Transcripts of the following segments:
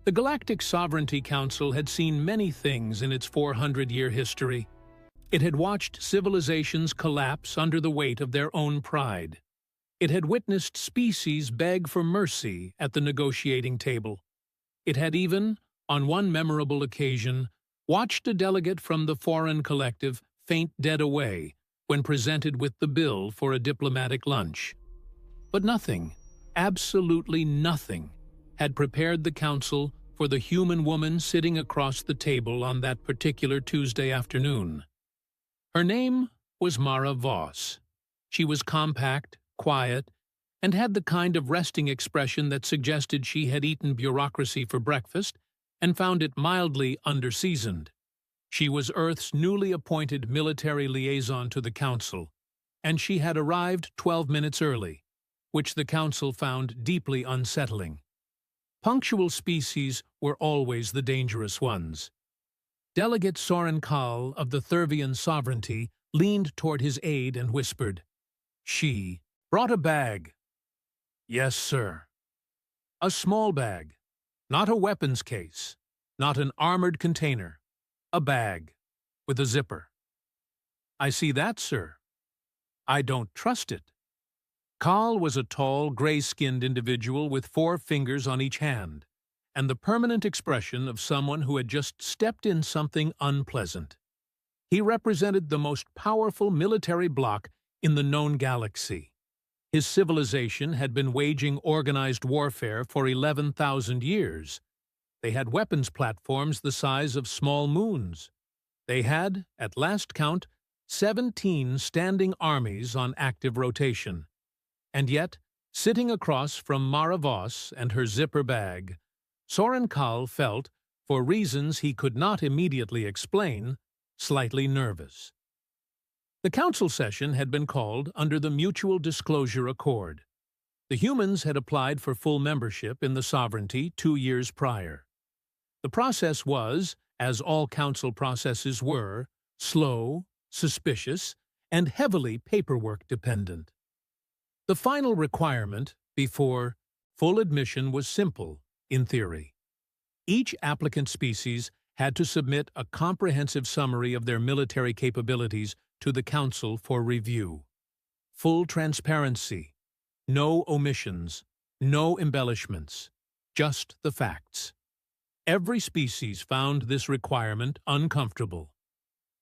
The Galactic Sovereignty Council had seen many things in its 400-year history. It had watched civilizations collapse under the weight of their own pride. It had witnessed species beg for mercy at the negotiating table. It had even, on one memorable occasion, watched a delegate from the foreign collective faint dead away when presented with the bill for a diplomatic lunch. But nothing, absolutely nothing, had prepared the council for the human woman sitting across the table on that particular Tuesday afternoon. Her name was Mara Voss. She was compact, quiet, and had the kind of resting expression that suggested she had eaten bureaucracy for breakfast and found it mildly underseasoned. She was Earth's newly appointed military liaison to the Council, and she had arrived 12 minutes early, which the Council found deeply unsettling. Punctual species were always the dangerous ones. Delegate Soren Kahl of the Thurvian Sovereignty leaned toward his aide and whispered, "She brought a bag." "Yes, sir." "A small bag, not a weapons case, not an armored container. A bag, with a zipper." "I see that, sir." "I don't trust it." Kahl was a tall, gray-skinned individual with 4 fingers on each hand, and the permanent expression of someone who had just stepped in something unpleasant. He represented the most powerful military bloc in the known galaxy. His civilization had been waging organized warfare for 11,000 years. They had weapons platforms the size of small moons. They had, at last count, 17 standing armies on active rotation. And yet, sitting across from Mara Voss and her zipper bag, Soren Kahl felt, for reasons he could not immediately explain, slightly nervous. The council session had been called under the Mutual Disclosure Accord. The humans had applied for full membership in the Sovereignty 2 years prior. The process was, as all council processes were, slow, suspicious, and heavily paperwork-dependent. The final requirement before full admission was simple, in theory. Each applicant species had to submit a comprehensive summary of their military capabilities to the Council for review. Full transparency, no omissions, no embellishments, just the facts. Every species found this requirement uncomfortable.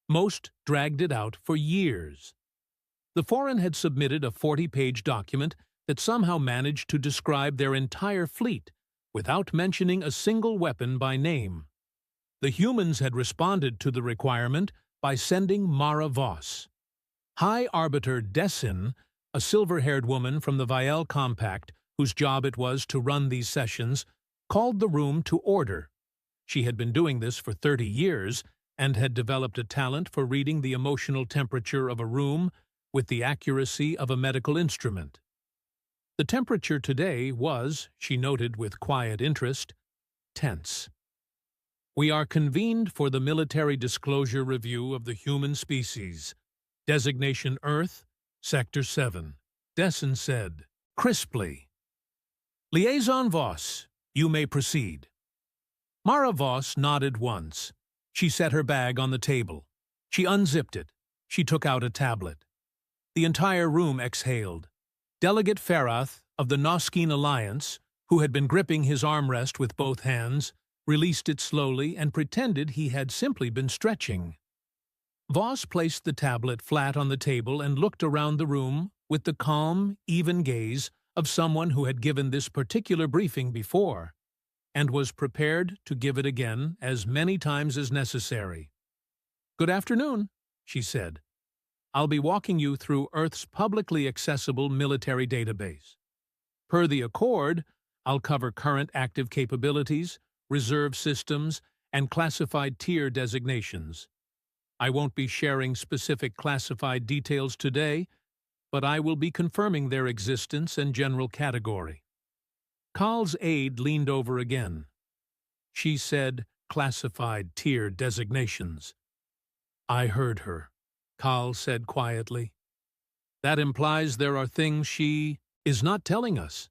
Most dragged it out for years. The foreign had submitted a 40-page document that somehow managed to describe their entire fleet without mentioning a single weapon by name. The humans had responded to the requirement by sending Mara Voss. High Arbiter Dessin, a silver-haired woman from the Viel Compact, whose job it was to run these sessions, called the room to order. She had been doing this for 30 years and had developed a talent for reading the emotional temperature of a room with the accuracy of a medical instrument. The temperature today was, she noted with quiet interest, tense. "We are convened for the military disclosure review of the human species. Designation Earth, Sector 7, Dessin said, crisply. "Liaison Voss, you may proceed." Mara Voss nodded once. She set her bag on the table. She unzipped it. She took out a tablet. The entire room exhaled. Delegate Ferath of the Noskeen Alliance, who had been gripping his armrest with both hands, released it slowly and pretended he had simply been stretching. Voss placed the tablet flat on the table and looked around the room with the calm, even gaze of someone who had given this particular briefing before, and was prepared to give it again as many times as necessary. "Good afternoon," she said. "I'll be walking you through Earth's publicly accessible military database. Per the Accord, I'll cover current active capabilities, reserve systems, and classified tier designations. I won't be sharing specific classified details today, but I will be confirming their existence and general category." Kahl's aide leaned over again. She said, "classified tier designations." "I heard her," Kahl said quietly. "That implies there are things she is not telling us."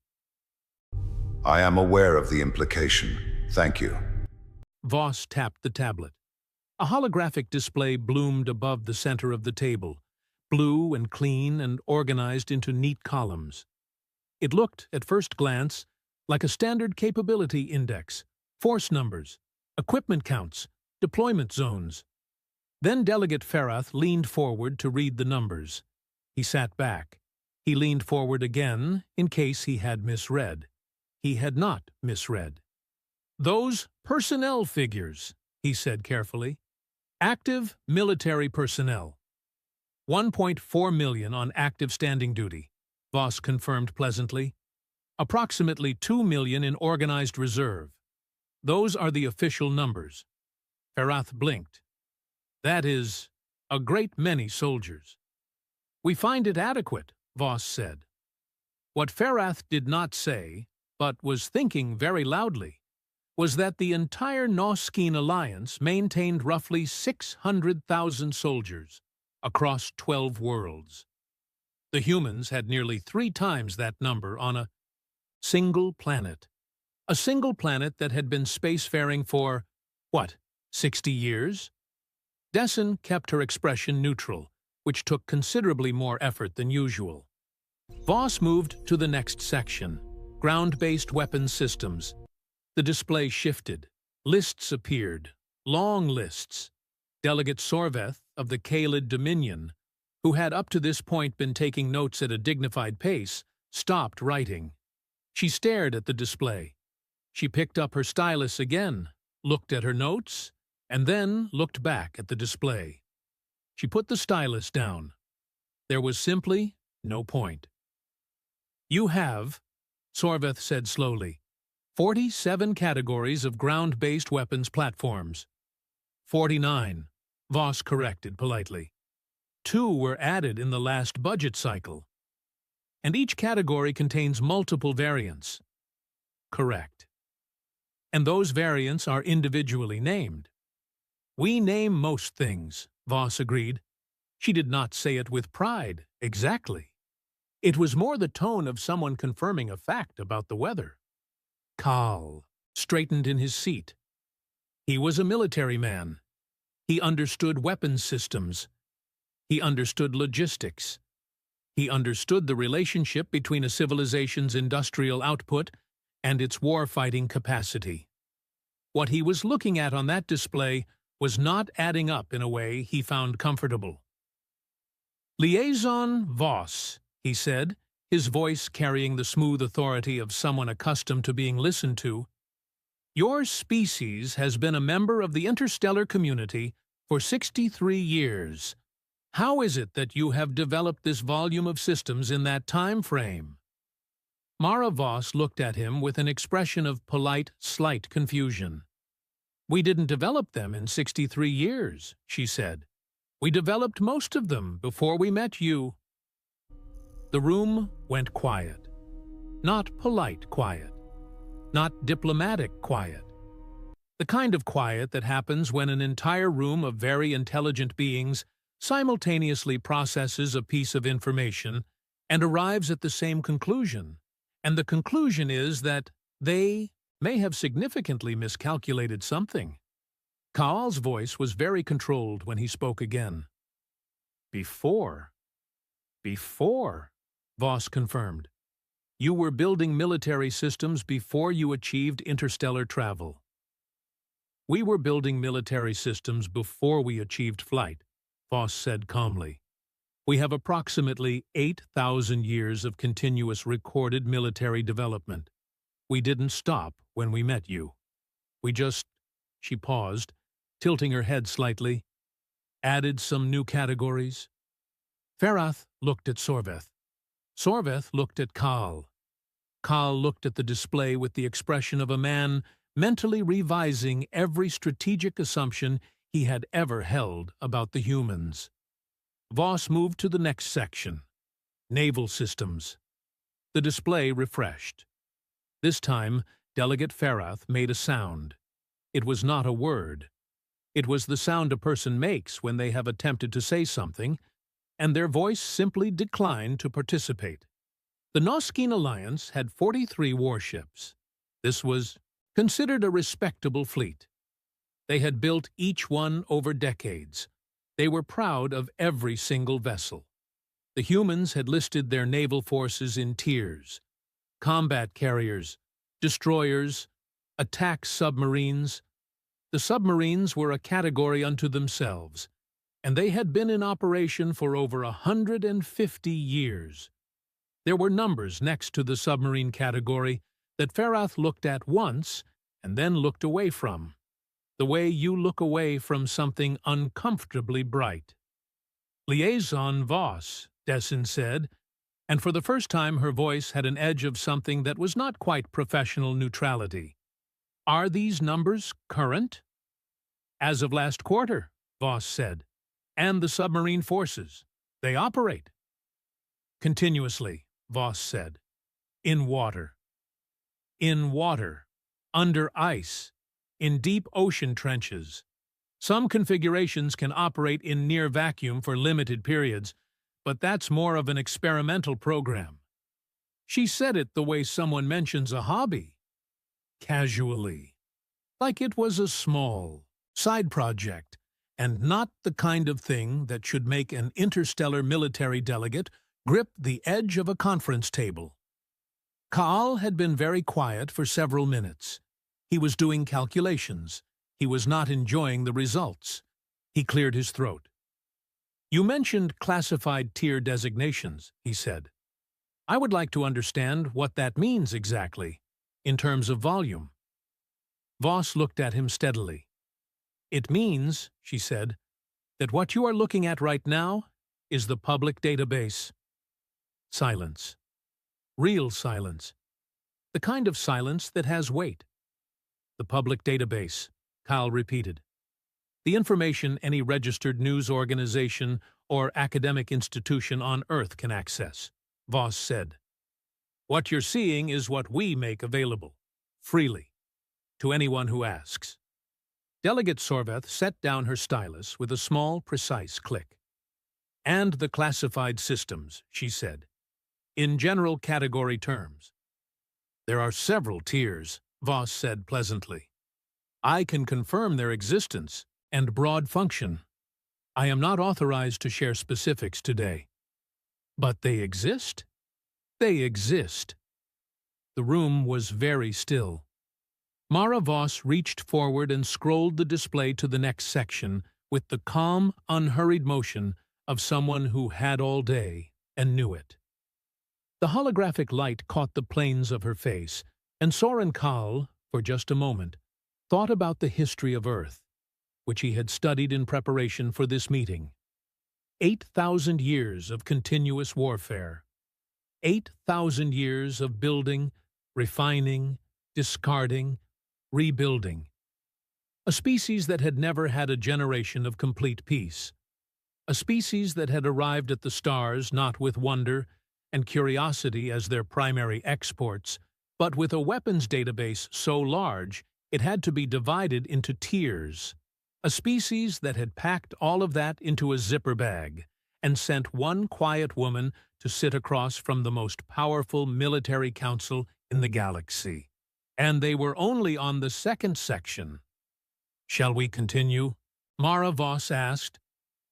I am aware of the implication. Thank you. Voss tapped the tablet. A holographic display bloomed above the center of the table, blue and clean and organized into neat columns. It looked, at first glance, like a standard capability index, force numbers, equipment counts, deployment zones. Then Delegate Ferath leaned forward to read the numbers. He sat back. He leaned forward again in case he had misread. He had not misread. "Those personnel figures," he said carefully. "Active military personnel. 1.4 million on active standing duty," Voss confirmed pleasantly. "Approximately 2 million in organized reserve. Those are the official numbers." Ferath blinked. "That is a great many soldiers." "We find it adequate," Voss said. What Ferath did not say, but was thinking very loudly, was that the entire Noskeen Alliance maintained roughly 600,000 soldiers across 12 worlds. The humans had nearly 3 times that number on a single planet. A single planet that had been spacefaring for, 60 years? Dessen kept her expression neutral, which took considerably more effort than usual. Voss moved to the next section, ground-based weapons systems. The display shifted. Lists appeared, long lists. Delegate Sorveth of the Kaled Dominion, who had up to this point been taking notes at a dignified pace, stopped writing. She stared at the display. She picked up her stylus again, looked at her notes, and then looked back at the display. She put the stylus down. There was simply no point. "You have," Sorveth said slowly, 47 categories of ground-based weapons platforms. 49, Voss corrected politely. 2 were added in the last budget cycle. And each category contains multiple variants. Correct. And those variants are individually named. "We name most things," Voss agreed. She did not say it with pride, exactly. It was more the tone of someone confirming a fact about the weather. Kahl straightened in his seat. He was a military man. He understood weapons systems. He understood logistics. He understood the relationship between a civilization's industrial output and its war-fighting capacity. What he was looking at on that display was not adding up in a way he found comfortable. "Liaison Voss," he said, his voice carrying the smooth authority of someone accustomed to being listened to. "Your species has been a member of the interstellar community for 63 years. How is it that you have developed this volume of systems in that time frame?" Mara Voss looked at him with an expression of polite, slight confusion. "We didn't develop them in 63 years, she said. "We developed most of them before we met you." The room went quiet. Not polite quiet. Not diplomatic quiet. The kind of quiet that happens when an entire room of very intelligent beings simultaneously processes a piece of information and arrives at the same conclusion, and the conclusion is that they may have significantly miscalculated something. Kahl's voice was very controlled when he spoke again. Before, Voss confirmed. You were building military systems before you achieved interstellar travel. We were building military systems before we achieved flight, Voss said calmly. We have approximately 8,000 years of continuous recorded military development. We didn't stop when we met you. We just, she paused, tilting her head slightly, added some new categories. Ferath looked at Sorveth. Sorveth looked at Kahl. Kahl looked at the display with the expression of a man mentally revising every strategic assumption he had ever held about the humans. Voss moved to the next section, naval systems. The display refreshed. This time, Delegate Ferath made a sound. It was not a word. It was the sound a person makes when they have attempted to say something, and their voice simply declined to participate. The Noskeen Alliance had 43 warships. This was considered a respectable fleet. They had built each one over decades. They were proud of every single vessel. The humans had listed their naval forces in tiers: combat carriers, destroyers, attack submarines. The submarines were a category unto themselves, and they had been in operation for over 150 years. There were numbers next to the submarine category that Ferath looked at once and then looked away from, the way you look away from something uncomfortably bright. "Liaison Voss," Dessen said, and for the first time her voice had an edge of something that was not quite professional neutrality. "Are these numbers current?" "As of last quarter," Voss said. "And the submarine forces. They operate." "Continuously," Voss said. "In water. In water. Under ice. In deep ocean trenches. Some configurations can operate in near vacuum for limited periods, but that's more of an experimental program." She said it the way someone mentions a hobby. Casually. Like it was a small side project, and not the kind of thing that should make an interstellar military delegate grip the edge of a conference table. Kaal had been very quiet for several minutes. He was doing calculations. He was not enjoying the results. He cleared his throat. "You mentioned classified tier designations," he said. "I would like to understand what that means exactly, in terms of volume." Voss looked at him steadily. "It means," she said, "that what you are looking at right now is the public database." Silence. Real silence. The kind of silence that has weight. "The public database," Kaal repeated. "The information any registered news organization or academic institution on Earth can access," Voss said. "What you're seeing is what we make available, freely, to anyone who asks." Delegate Sorveth set down her stylus with a small, precise click. "And the classified systems," she said, "in general category terms." "There are several tiers," Voss said pleasantly. "I can confirm their existence and broad function. I am not authorized to share specifics today." "But they exist?" "They exist." The room was very still. Mara Voss reached forward and scrolled the display to the next section with the calm, unhurried motion of someone who had all day and knew it. The holographic light caught the planes of her face, and Soren Kaal, for just a moment, thought about the history of Earth, which he had studied in preparation for this meeting. 8,000 years of continuous warfare. 8,000 years of building, refining, discarding, rebuilding. A species that had never had a generation of complete peace. A species that had arrived at the stars not with wonder and curiosity as their primary exports, but with a weapons database so large it had to be divided into tiers. A species that had packed all of that into a zipper bag and sent one quiet woman to sit across from the most powerful military council in the galaxy. And they were only on the second section. "Shall we continue?" Mara Voss asked.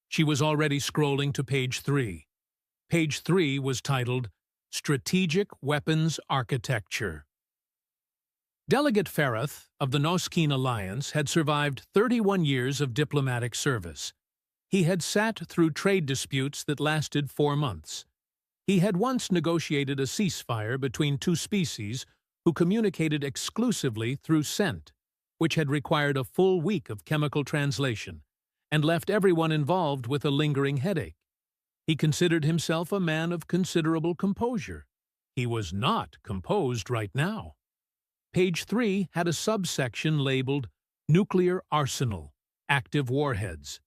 She was already scrolling to page 3. Page 3 was titled Strategic Weapons Architecture. Delegate Ferath of the Noskeen Alliance had survived 31 years of diplomatic service. He had sat through trade disputes that lasted 4 months. He had once negotiated a ceasefire between two species who communicated exclusively through scent, which had required a full week of chemical translation, and left everyone involved with a lingering headache. He considered himself a man of considerable composure. He was not composed right now. Page 3 had a subsection labeled Nuclear Arsenal, Active Warheads.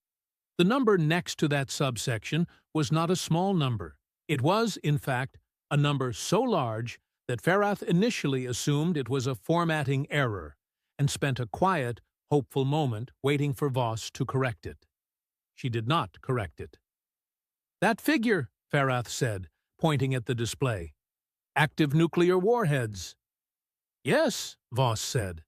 The number next to that subsection was not a small number. It was, in fact, a number so large that Ferath initially assumed it was a formatting error and spent a quiet, hopeful moment waiting for Voss to correct it. She did not correct it. "That figure," Ferath said, pointing at the display. "Active nuclear warheads." "Yes," Voss said.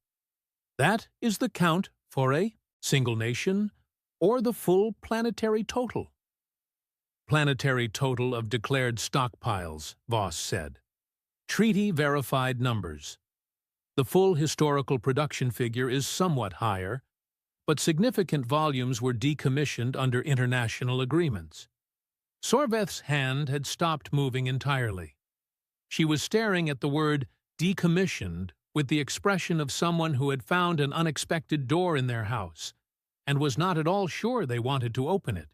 That is the count for a single nation or the full planetary total. Planetary total of declared stockpiles, Voss said. Treaty-verified numbers. The full historical production figure is somewhat higher, but significant volumes were decommissioned under international agreements. Sorveth's hand had stopped moving entirely. She was staring at the word decommissioned with the expression of someone who had found an unexpected door in their house and was not at all sure they wanted to open it.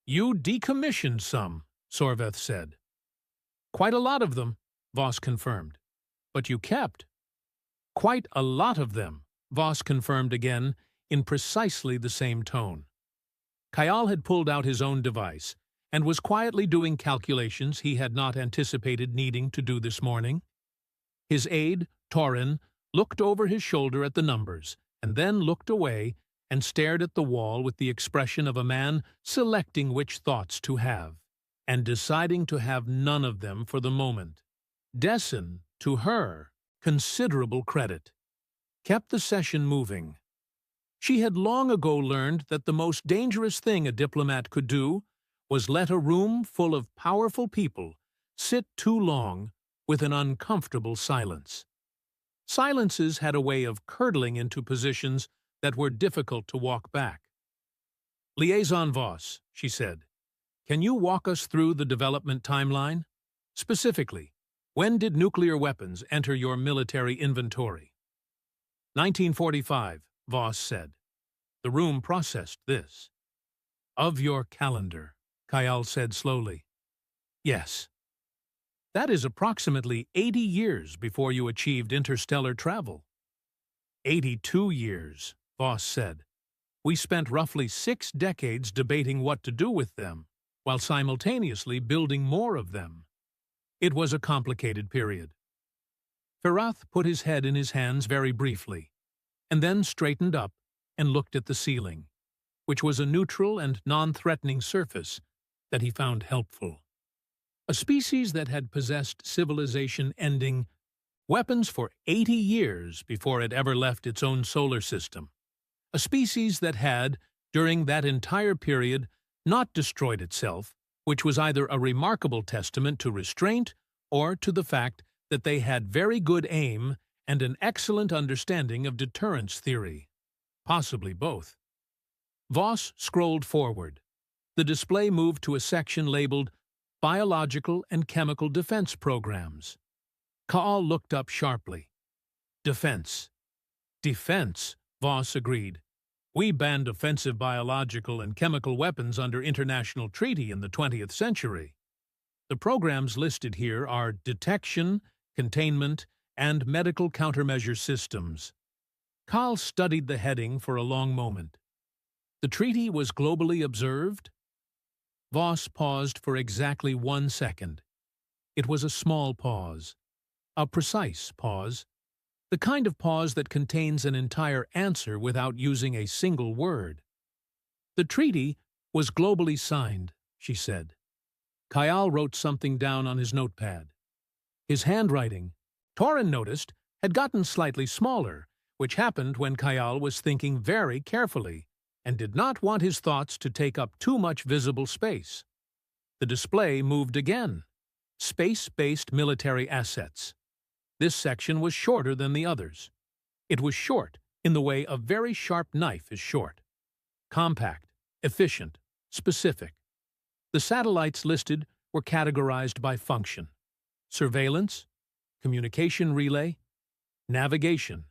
"You decommissioned some," Sorveth said. "Quite a lot of them," Voss confirmed. "But you kept." "Quite a lot of them," Voss confirmed again, in precisely the same tone. Kayal had pulled out his own device and was quietly doing calculations he had not anticipated needing to do this morning. His aide, Torin, looked over his shoulder at the numbers, and then looked away and stared at the wall with the expression of a man selecting which thoughts to have, and deciding to have none of them for the moment. Dessen, to her, considerable credit, kept the session moving. She had long ago learned that the most dangerous thing a diplomat could do was let a room full of powerful people sit too long with an uncomfortable silence. Silences had a way of curdling into positions that were difficult to walk back. "Liaison Voss," she said, "can you walk us through the development timeline? Specifically, when did nuclear weapons enter your military inventory?" 1945, Voss said. The room processed this. "Of your calendar," Kayal said slowly. "Yes. That is approximately 80 years before you achieved interstellar travel." 82 years, Voss said. "We spent roughly 6 decades debating what to do with them, while simultaneously building more of them. It was a complicated period." Ferath put his head in his hands very briefly, and then straightened up and looked at the ceiling, which was a neutral and non-threatening surface that he found helpful. A species that had possessed civilization ending weapons for 80 years before it ever left its own solar system. A species that had, during that entire period, not destroyed itself, which was either a remarkable testament to restraint or to the fact that they had very good aim and an excellent understanding of deterrence theory. Possibly both. Voss scrolled forward. The display moved to a section labeled Biological and Chemical Defense Programs. Kaal looked up sharply. "Defense. Defense," Voss agreed. "We banned offensive biological and chemical weapons under international treaty in the 20th century. The programs listed here are detection, containment, and medical countermeasure systems." Kaal studied the heading for a long moment. The treaty was globally observed? Voss paused for exactly 1 second. It was a small pause. A precise pause. The kind of pause that contains an entire answer without using a single word. "The treaty was globally signed," she said. Kayal wrote something down on his notepad. His handwriting, Torin noticed, had gotten slightly smaller, which happened when Kayal was thinking very carefully and did not want his thoughts to take up too much visible space. The display moved again. Space-based military assets. This section was shorter than the others. It was short in the way a very sharp knife is short. Compact, efficient, specific. The satellites listed were categorized by function: surveillance, communication relay, navigation,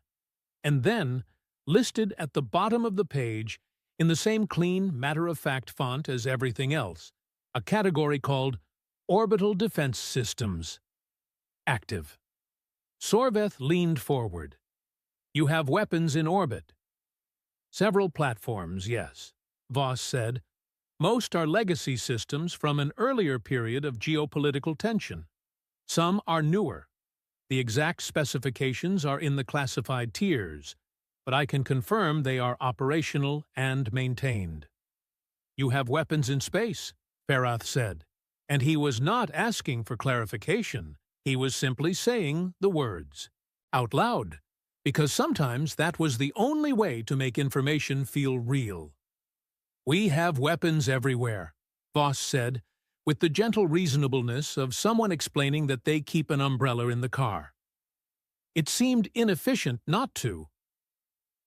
and then, listed at the bottom of the page, in the same clean, matter-of-fact font as everything else, a category called Orbital Defense Systems. Active. Sorveth leaned forward. "You have weapons in orbit." "Several platforms, yes," Voss said. "Most are legacy systems from an earlier period of geopolitical tension. Some are newer. The exact specifications are in the classified tiers, but I can confirm they are operational and maintained." "You have weapons in space," Ferath said, and he was not asking for clarification. He was simply saying the words, out loud, because sometimes that was the only way to make information feel real. "We have weapons everywhere," Voss said, with the gentle reasonableness of someone explaining that they keep an umbrella in the car. It seemed inefficient not to.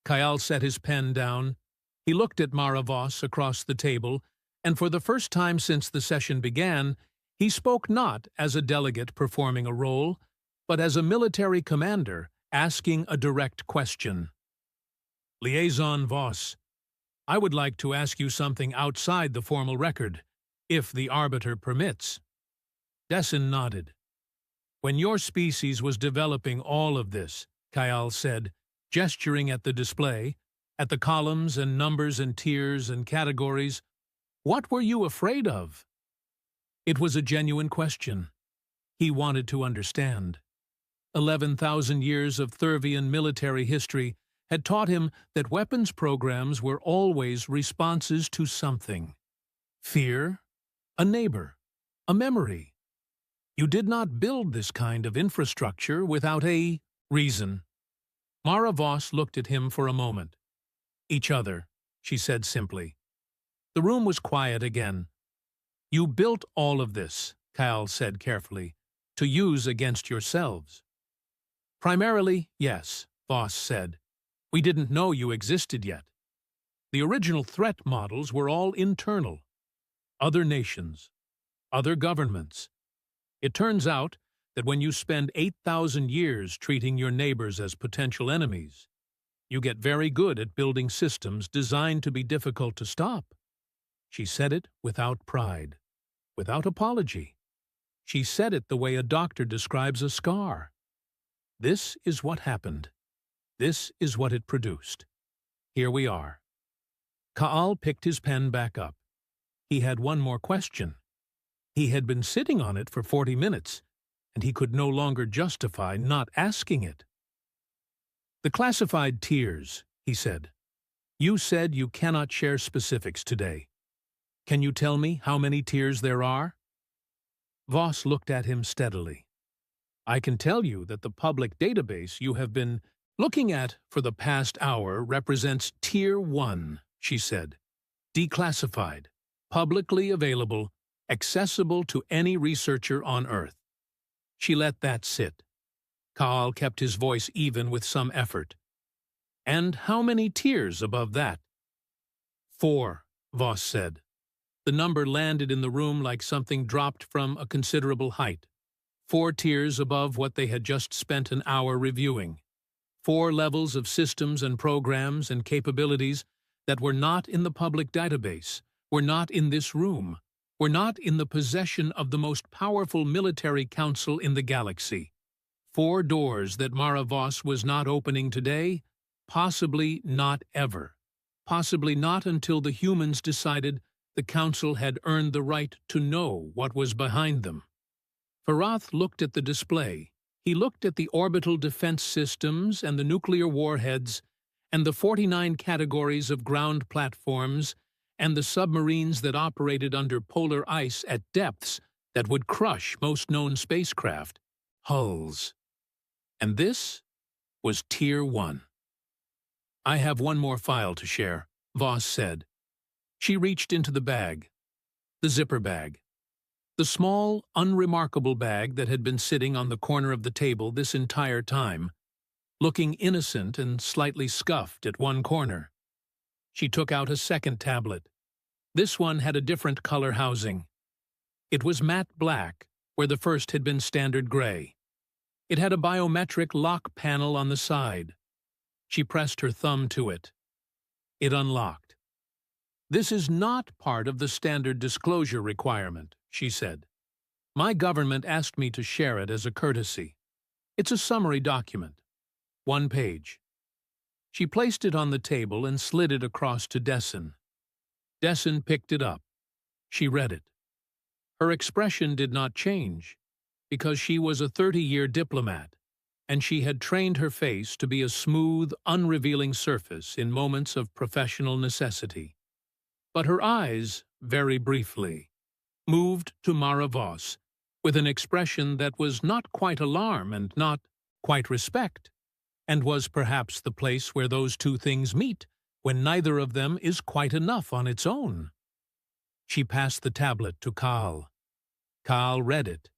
Kyle set his pen down. He looked at Mara Voss across the table, and for the first time since the session began, he spoke not as a delegate performing a role, but as a military commander asking a direct question. "Liaison Voss, I would like to ask you something outside the formal record, if the arbiter permits." Dessen nodded. "When your species was developing all of this," Kyle said, gesturing at the display, at the columns and numbers and tiers and categories, "what were you afraid of?" It was a genuine question. He wanted to understand. 11,000 years of Thurvian military history had taught him that weapons programs were always responses to something. Fear, a neighbor, a memory. You did not build this kind of infrastructure without a reason. Mara Voss looked at him for a moment. "Each other," she said simply. The room was quiet again. "You built all of this," Kyle said carefully, "to use against yourselves." "Primarily, yes," Voss said. "We didn't know you existed yet. The original threat models were all internal. Other nations, other governments. It turns out that when you spend 8,000 years treating your neighbors as potential enemies, you get very good at building systems designed to be difficult to stop." She said it without pride, without apology. She said it the way a doctor describes a scar. This is what happened. This is what it produced. Here we are. Ka'al picked his pen back up. He had one more question. He had been sitting on it for 40 minutes, and he could no longer justify not asking it. "The classified tiers," he said. "You said you cannot share specifics today. Can you tell me how many tiers there are?" Voss looked at him steadily. "I can tell you that the public database you have been looking at for the past hour represents Tier 1, she said. Declassified, publicly available, accessible to any researcher on Earth. She let that sit. Ka'al kept his voice even with some effort. "And how many tiers above that?" 4, Voss said. The number landed in the room like something dropped from a considerable height. 4 tiers above what they had just spent an hour reviewing. 4 levels of systems and programs and capabilities that were not in the public database, were not in this room, were not in the possession of the most powerful military council in the galaxy. 4 doors that Mara Voss was not opening today, possibly not ever. Possibly not until the humans decided the council had earned the right to know what was behind them. Farath looked at the display. He looked at the orbital defense systems and the nuclear warheads and the 49 categories of ground platforms and the submarines that operated under polar ice at depths that would crush most known spacecraft, hulls. And this was Tier 1. "I have one more file to share," Voss said. She reached into the bag, the zipper bag. The small, unremarkable bag that had been sitting on the corner of the table this entire time, looking innocent and slightly scuffed at one corner. She took out a second tablet. This one had a different color housing. It was matte black, where the first had been standard gray. It had a biometric lock panel on the side. She pressed her thumb to it. It unlocked. "This is not part of the standard disclosure requirement," she said. "My government asked me to share it as a courtesy. It's a summary document. 1 page. She placed it on the table and slid it across to Dessen. Dessen picked it up. She read it. Her expression did not change, because she was a 30-year diplomat, and she had trained her face to be a smooth, unrevealing surface in moments of professional necessity. But her eyes, very briefly, moved to Mara Voss with an expression that was not quite alarm and not quite respect, and was perhaps the place where those two things meet, when neither of them is quite enough on its own. She passed the tablet to Kaal. Kaal read it.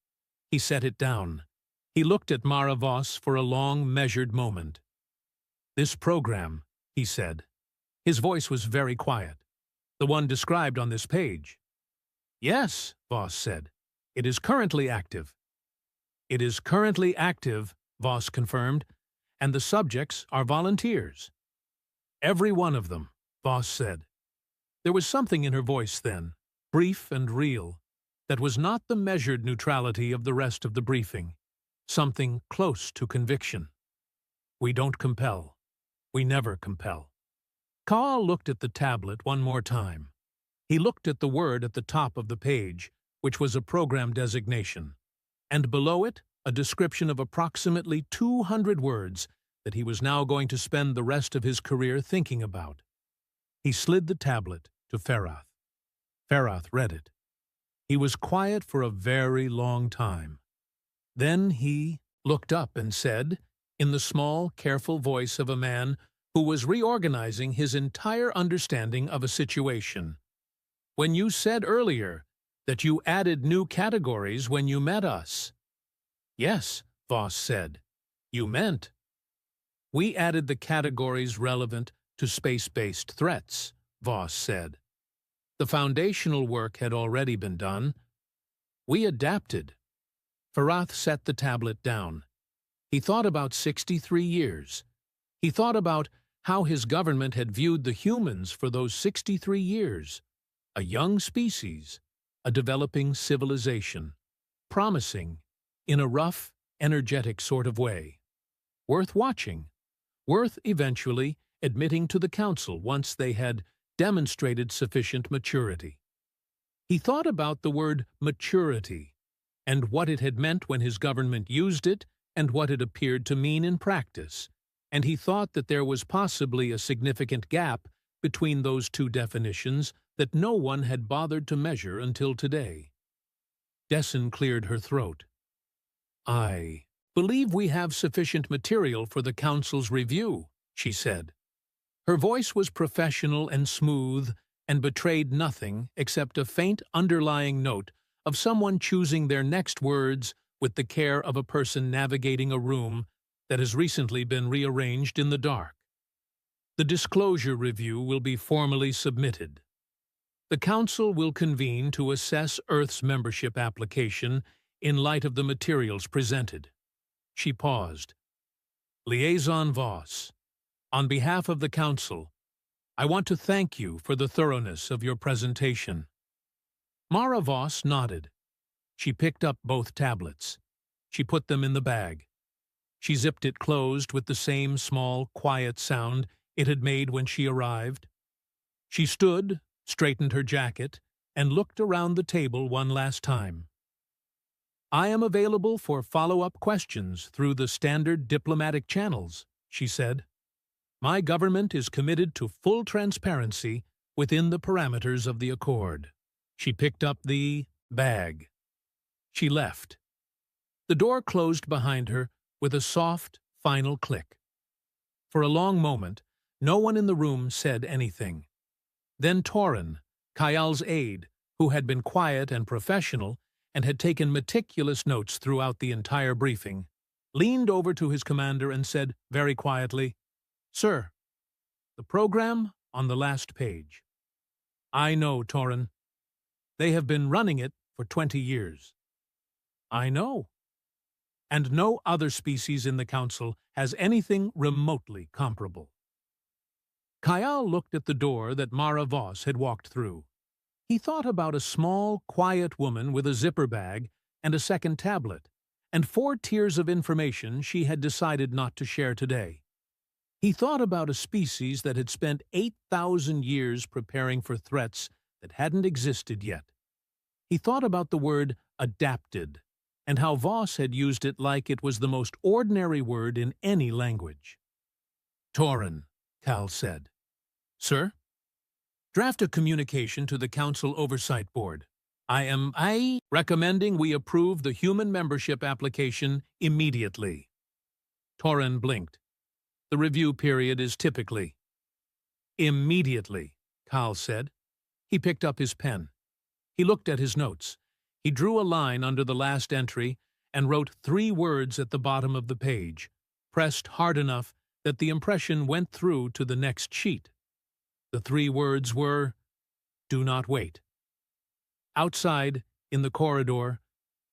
He set it down. He looked at Mara Voss for a long, measured moment. "This program," he said. His voice was very quiet. "The one described on this page." "Yes," Voss said. "It is currently active." "It is currently active," Voss confirmed, "and the subjects are volunteers." "Every one of them," Voss said. There was something in her voice then, brief and real, that was not the measured neutrality of the rest of the briefing, something close to conviction. "We don't compel. We never compel." Kaal looked at the tablet one more time. He looked at the word at the top of the page, which was a program designation, and below it a description of approximately 200 words that he was now going to spend the rest of his career thinking about. He slid the tablet to Ferath. Ferath read it. He was quiet for a very long time. Then he looked up and said, in the small, careful voice of a man who was reorganizing his entire understanding of a situation, "When you said earlier that you added new categories when you met us." "Yes," Voss said. "You meant." "We added the categories relevant to space-based threats," Voss said. "The foundational work had already been done. We adapted." Ferath set the tablet down. He thought about 63 years. He thought about how his government had viewed the humans for those 63 years. A young species, a developing civilization, promising, in a rough, energetic sort of way. Worth watching, worth eventually admitting to the Council once they had demonstrated sufficient maturity. He thought about the word maturity, and what it had meant when his government used it and what it appeared to mean in practice, and he thought that there was possibly a significant gap between those two definitions that no one had bothered to measure until today. Dessen cleared her throat. "I believe we have sufficient material for the Council's review," she said. Her voice was professional and smooth and betrayed nothing except a faint underlying note of someone choosing their next words with the care of a person navigating a room that has recently been rearranged in the dark. "The disclosure review will be formally submitted. The Council will convene to assess Earth's membership application in light of the materials presented." She paused. "Liaison Voss, on behalf of the Council, I want to thank you for the thoroughness of your presentation." Mara Voss nodded. She picked up both tablets. She put them in the bag. She zipped it closed with the same small, quiet sound it had made when she arrived. She stood, straightened her jacket, and looked around the table one last time. "I am available for follow-up questions through the standard diplomatic channels," she said. "My government is committed to full transparency within the parameters of the Accord." She picked up the bag. She left. The door closed behind her with a soft, final click. For a long moment, no one in the room said anything. Then Torin, Kayal's aide, who had been quiet and professional and had taken meticulous notes throughout the entire briefing, leaned over to his commander and said very quietly, "Sir, the program on the last page." "I know, Torin. They have been running it for 20 years. "I know. And no other species in the Council has anything remotely comparable." Kayal looked at the door that Mara Voss had walked through. He thought about a small, quiet woman with a zipper bag and a second tablet, and 4 tiers of information she had decided not to share today. He thought about a species that had spent 8,000 years preparing for threats that hadn't existed yet. He thought about the word adapted, and how Voss had used it like it was the most ordinary word in any language. "Torin," Kaal said. "Sir?" "Draft a communication to the Council Oversight Board. I recommending we approve the human membership application immediately." Torin blinked. The review period is typically immediately, Carl said. He picked up his pen. He looked at his notes. He drew a line under the last entry and wrote 3 words at the bottom of the page, pressed hard enough that the impression went through to the next sheet. The 3 words were, "Do not wait." Outside, in the corridor,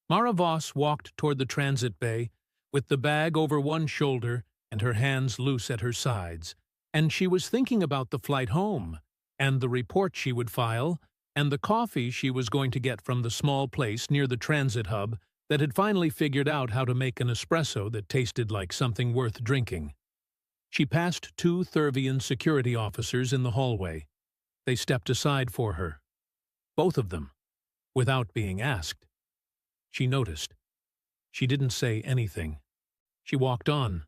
Mara Voss walked toward the transit bay with the bag over one shoulder and her hands loose at her sides, and she was thinking about the flight home, and the report she would file, and the coffee she was going to get from the small place near the transit hub that had finally figured out how to make an espresso that tasted like something worth drinking. She passed 2 Thurvian security officers in the hallway. They stepped aside for her. Both of them, without being asked. She noticed. She didn't say anything. She walked on,